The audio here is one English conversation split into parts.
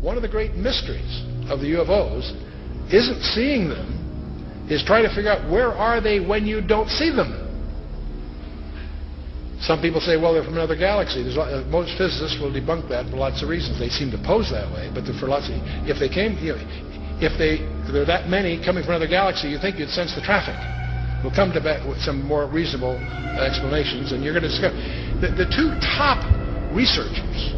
one of the great mysteries of the UFOs isn't seeing them, is trying to figure out where are they when you don't see them. Some people say, well, they're from another galaxy. Most physicists will debunk that for lots of reasons. They seem to pose that way, but for lots of, if they came, if there are that many coming from another galaxy, you think you'd sense the traffic. We'll come to that with some more reasonable explanations, and you're going to discover the two top researchers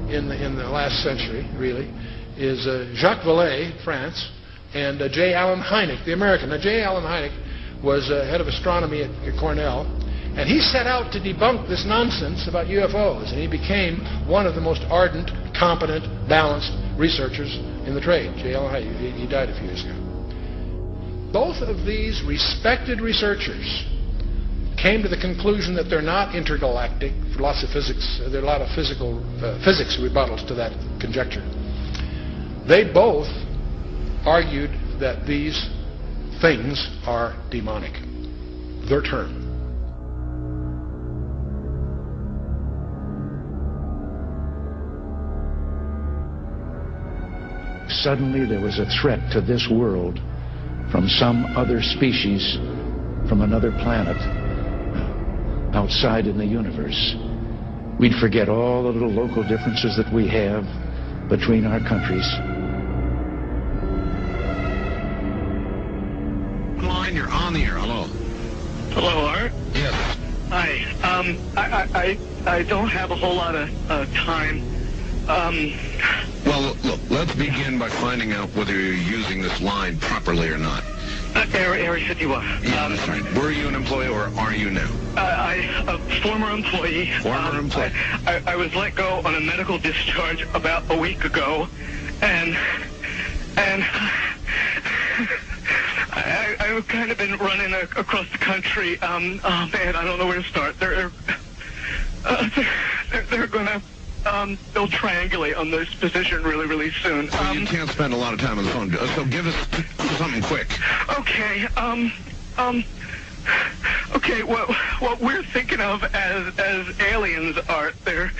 in the last century, really, is Jacques Vallée, France, and J. Allen Hynek, the American. Now, J. Allen Hynek was head of astronomy at Cornell, and he set out to debunk this nonsense about UFOs, and he became one of the most ardent, competent, balanced researchers in the trade. J. Allen Hynek, he died a few years ago. Both of these respected researchers came to the conclusion that they're not intergalactic. For lots of physics, there are a lot of physics rebuttals to that conjecture. They both argued that these things are demonic. Their term. Suddenly there was a threat to this world from some other species, from another planet, outside in the universe. We'd forget all the little local differences that we have between our countries. Line, you're on the air. Hello. Hello, Art. Yes. Hi. I don't have a whole lot of time. Well, look, let's begin by finding out whether you're using this line properly or not. Area 51. Yeah, that's right. Were you an employee or are you now? A former employee. Former employee. I was let go on a medical discharge about a week ago, and I've kind of been running across the country. Oh man, I don't know where to start. They're gonna they'll triangulate on this position really soon. So you can't spend a lot of time on the phone. So give us something quick. Okay. Okay. What we're thinking of as aliens are they're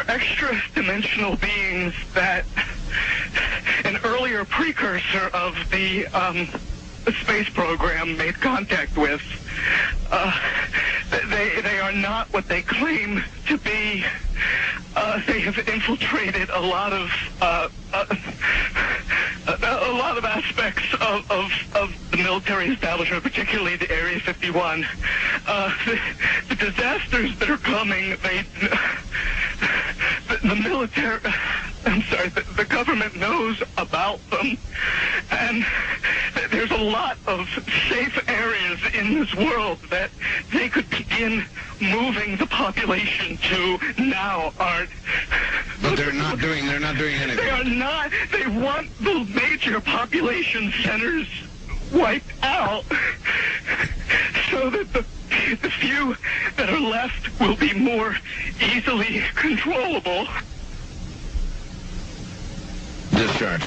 extra-dimensional beings that an earlier precursor of the space program made contact with. They are not what they claim to be. They have infiltrated a lot of aspects of the military establishment, particularly the Area 51. The disasters that are coming, the military, the government knows about them, and there's a lot of safe areas in this world that they could begin moving the population to now, Art. But they're not doing anything. They are not. They want the major population centers wiped out so that the few that are left will be more easily controllable. Discharge.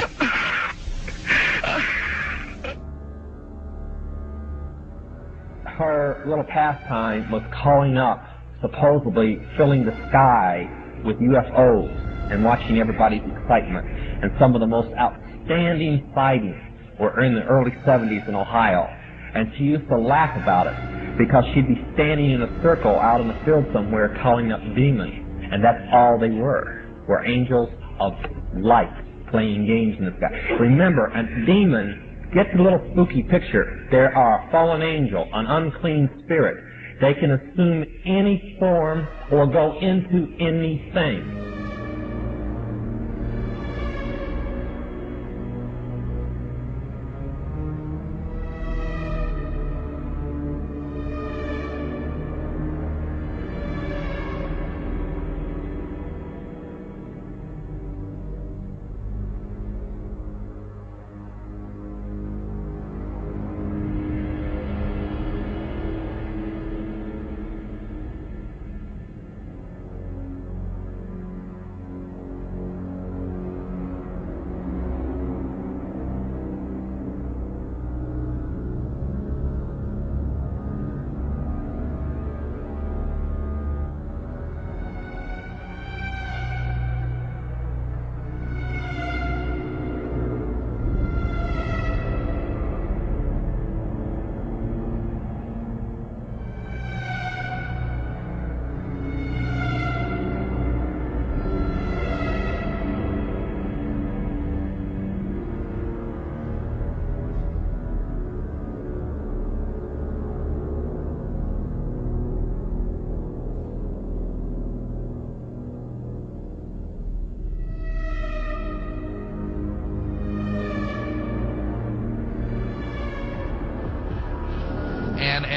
Her little pastime was calling up, supposedly filling the sky with UFOs and watching everybody's excitement. And some of the most outstanding sightings were in the early 70s in Ohio. And she used to laugh about it because she'd be standing in a circle out in the field somewhere calling up demons. And that's all they were angels of light playing games in the sky. Remember, a demon, get the little spooky picture. There are a fallen angel, an unclean spirit. They can assume any form or go into anything.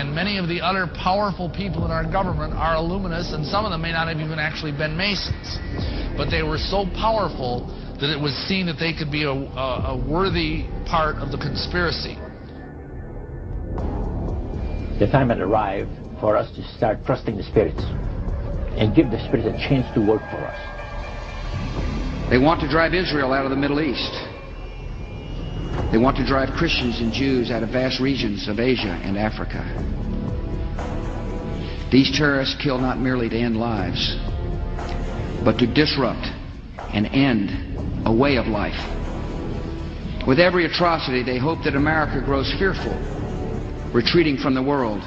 And many of the other powerful people in our government are Illuminists, and some of them may not have even actually been Masons. But they were so powerful that it was seen that they could be a worthy part of the conspiracy. The time had arrived for us to start trusting the spirits and give the spirits a chance to work for us. They want to drive Israel out of the Middle East. They want to drive Christians and Jews out of vast regions of Asia and Africa. These terrorists kill not merely to end lives, but to disrupt and end a way of life. With every atrocity, they hope that America grows fearful, retreating from the world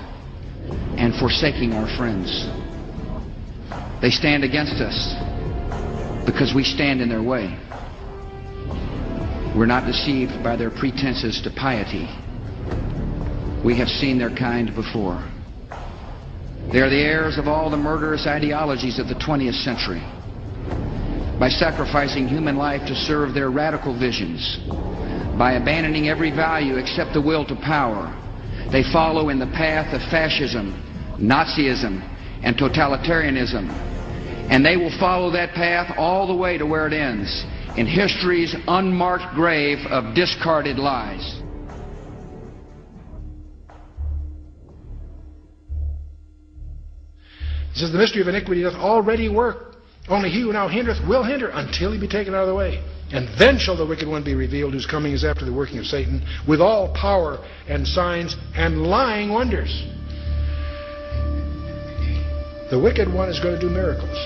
and forsaking our friends. They stand against us because we stand in their way. We're not deceived by their pretenses to piety. We have seen their kind before. They are the heirs of all the murderous ideologies of the 20th century. By sacrificing human life to serve their radical visions, by abandoning every value except the will to power, they follow in the path of fascism, Nazism, and totalitarianism. And they will follow that path all the way to where it ends, in history's unmarked grave of discarded lies. He says, the mystery of iniquity doth already work. Only he who now hindereth will hinder until he be taken out of the way. And then shall the wicked one be revealed, whose coming is after the working of Satan, with all power and signs and lying wonders. The wicked one is going to do miracles.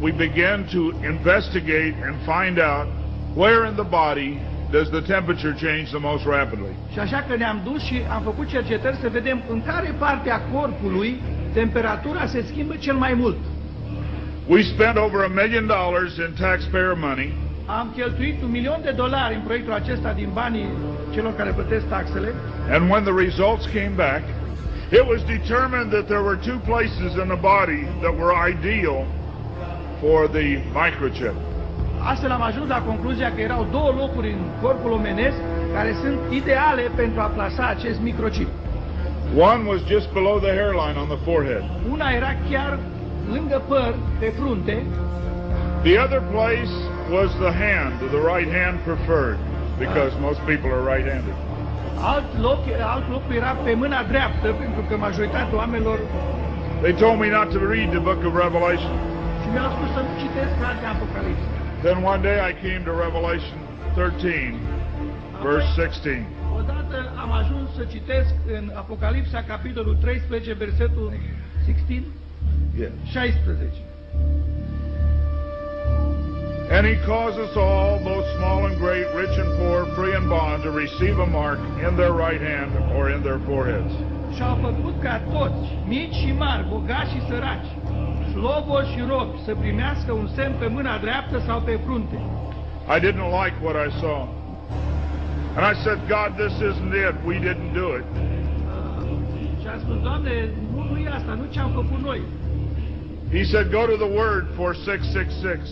We began to investigate and find out where in the body does the temperature change the most rapidly. Și așa că ne-am dus și am făcut cercetări să vedem în care parte a corpului temperatura se schimbă cel mai mult. We spent over $1 million in taxpayer money. Am cheltuit $1.000.000 în proiectul acesta din banii celor care plătesc taxele. And when the results came back, it was determined that there were two places in the body that were ideal for the microchip. Astfel am ajuns la concluzia că erau două locuri în corpul omenesc care sunt ideale pentru a plasa acest microchip. One was just below the hairline on the forehead. Una era chiar lângă păr, pe frunte. The other place was the hand, the right hand preferred, because most people are right-handed. Alt loc era pe mâna dreaptă, pentru că majoritatea oamenilor. They told me not to read the book of Revelation. Și mi-au spus să nu citesc cartea Apocalipsa. Then one day I came to Revelation 13, verse 16. Odată am ajuns să citesc în Apocalipsa, capitolul 13, versetul 16. Yeah. 16. And he causes all, both small and great, rich and poor, free and bond, to receive a mark in their right hand or in their foreheads. Și au făcut ca toți, mici și mari, bogați și săraci, slobozi și robi, să primească un semn pe mâna dreaptă sau pe frunte. I didn't like what I saw. And I said, God, this isn't it. We didn't do it. Și am spus, Doamne, nu e asta, nu ce am făcut noi. He said, go to the word for 666.